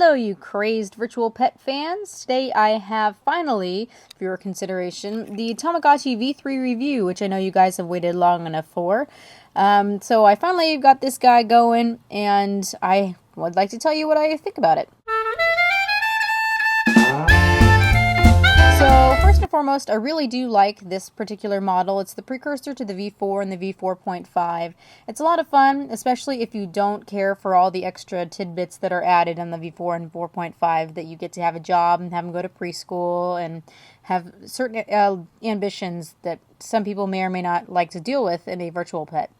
Hello, you crazed virtual pet fans. Today I have finally, for your consideration, the Tamagotchi V3 review, which I know you guys have waited long enough for. So I finally got this guy going, and I would like to tell you what I think about it. So first and foremost, I really do like this particular model. It's the precursor to the V4 and the V4.5. It's a lot of fun, especially if you don't care for all the extra tidbits that are added on the V4 and 4.5, that you get to have a job and have them go to preschool and have certain ambitions that some people may or may not like to deal with in a virtual pet.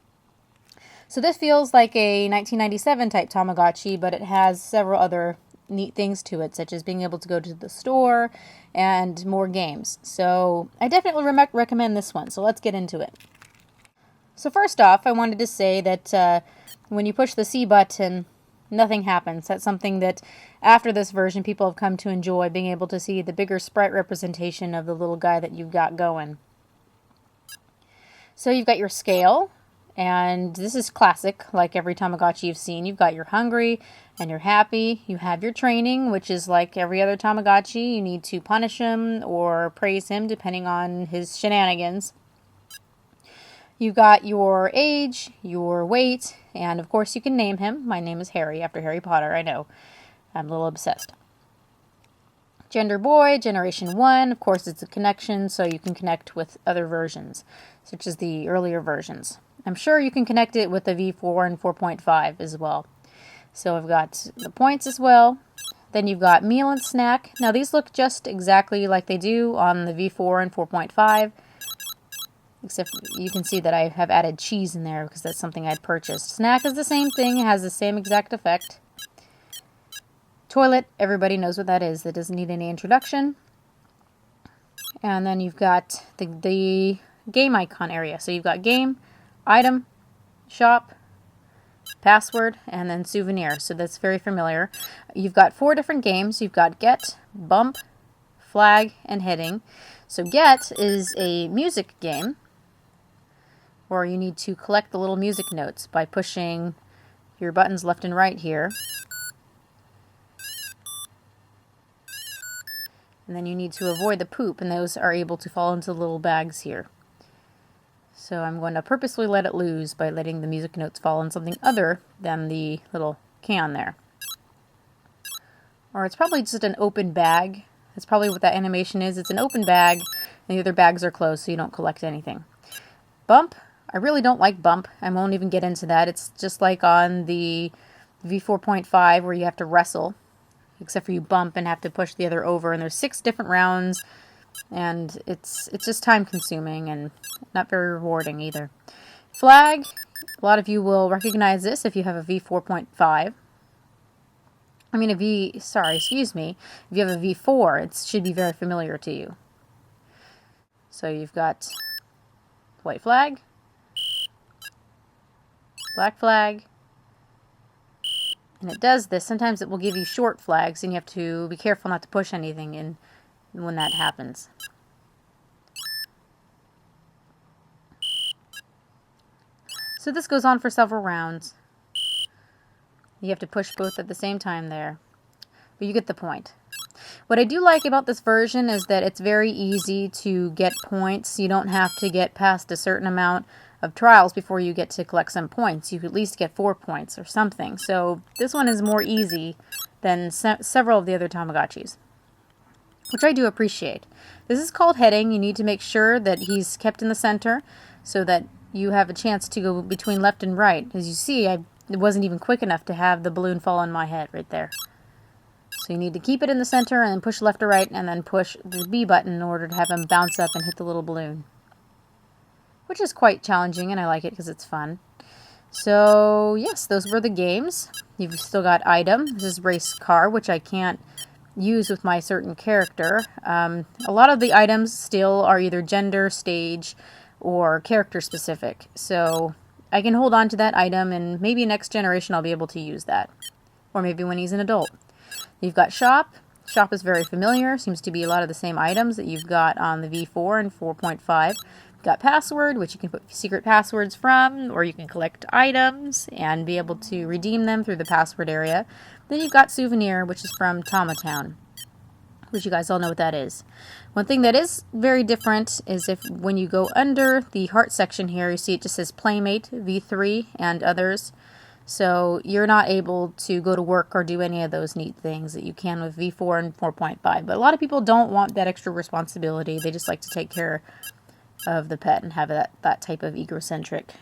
So this feels like a 1997 type Tamagotchi, but it has several other neat things to it, such as being able to go to the store and more games. So I definitely recommend this one. So let's get into it. So first off, I wanted to say that when you push the C button, nothing happens. That's something that after this version people have come to enjoy, being able to see the bigger sprite representation of the little guy that you've got going. So you've got your scale. And this is classic, like every Tamagotchi you've seen. You've got your hungry and you're happy. You have your training, which is like every other Tamagotchi. You need to punish him or praise him, depending on his shenanigans. You've got your age, your weight, and of course you can name him. My name is Harry, after Harry Potter, I know. I'm a little obsessed. Gender boy, generation 1. Of course, it's a connection, so you can connect with other versions, such as the earlier versions. I'm sure you can connect it with the V4 and 4.5 as well. So I've got the points as well. Then you've got meal and snack. Now these look just exactly like they do on the V4 and 4.5. Except you can see that I have added cheese in there because that's something I'd purchased. Snack is the same thing. It has the same exact effect. Toilet, everybody knows what that is. That doesn't need any introduction. And then you've got the game icon area. So you've got game, item, shop, password, and then souvenir. So that's very familiar. You've got 4 different games. You've got get, bump, flag, and heading. So get is a music game where you need to collect the little music notes by pushing your buttons left and right here. And then you need to avoid the poop, and those are able to fall into little bags here. So I'm going to purposely let it loose by letting the music notes fall on something other than the little can there. Or it's probably just an open bag. That's probably what that animation is. It's an open bag, and the other bags are closed so you don't collect anything. Bump. I really don't like bump. I won't even get into that. It's just like on the V4.5 where you have to wrestle, except for you bump and have to push the other over, and there's 6 different rounds. And it's just time consuming and not very rewarding either. Flag, a lot of you will recognize this if you have a V4.5. If you have a V4, it should be very familiar to you. So you've got white flag, black flag, and it does this. Sometimes it will give you short flags, and you have to be careful not to push anything in when that happens. So this goes on for several rounds. You have to push both at the same time there. But you get the point. What I do like about this version is that it's very easy to get points. You don't have to get past a certain amount of trials before you get to collect some points. You at least get 4 points or something. So this one is more easy than several of the other Tamagotchis, which I do appreciate. This is called heading. You need to make sure that he's kept in the center so that you have a chance to go between left and right. As you see, it wasn't even quick enough to have the balloon fall on my head right there. So you need to keep it in the center and then push left or right and then push the B button in order to have him bounce up and hit the little balloon, which is quite challenging, and I like it because it's fun. So yes, those were the games. You've still got item. This is race car, which I can't use with my certain character. A lot of the items still are either gender, stage, or character specific. So I can hold on to that item, and maybe next generation I'll be able to use that. Or maybe when he's an adult. You've got shop. Shop is very familiar. Seems to be a lot of the same items that you've got on the V4 and 4.5. You've got password, which you can put secret passwords from, or you can collect items and be able to redeem them through the password area. Then you've got Souvenir, which is from Tamatown, which you guys all know what that is. One thing that is very different is if when you go under the heart section here, you see it just says Playmate, V3, and others. So you're not able to go to work or do any of those neat things that you can with V4 and 4.5. But a lot of people don't want that extra responsibility. They just like to take care of the pet and have that type of egocentric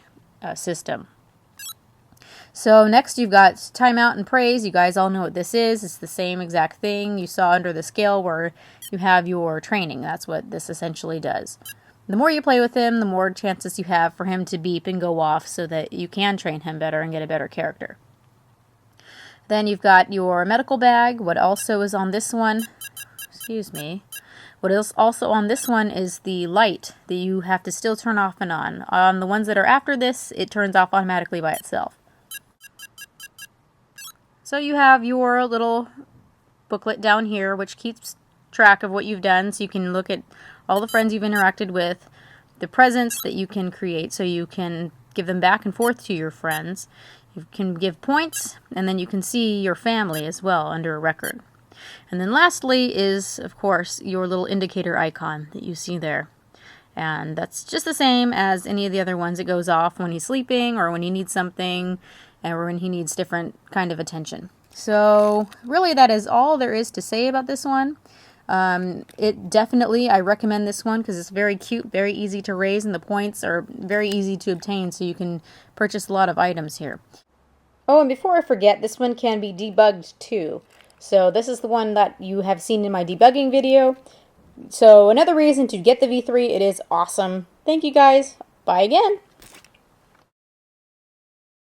system. So next you've got Timeout and Praise. You guys all know what this is. It's the same exact thing you saw under the scale where you have your training. That's what this essentially does. The more you play with him, the more chances you have for him to beep and go off so that you can train him better and get a better character. Then you've got your medical bag. What also is on this one, what is also on this one is the light that you have to still turn off and on. On the ones that are after this, it turns off automatically by itself. So you have your little booklet down here which keeps track of what you've done, so you can look at all the friends you've interacted with, the presents that you can create so you can give them back and forth to your friends. You can give points, and then you can see your family as well under a record. And then lastly is, of course, your little indicator icon that you see there. And that's just the same as any of the other ones. It goes off when he's sleeping or when he needs something or when he needs different kind of attention. So really that is all there is to say about this one. I recommend this one because it's very cute, very easy to raise, and the points are very easy to obtain, so you can purchase a lot of items here. Oh, and before I forget, this one can be debugged too. So this is the one that you have seen in my debugging video. So another reason to get the V3, it is awesome. Thank you guys. Bye again.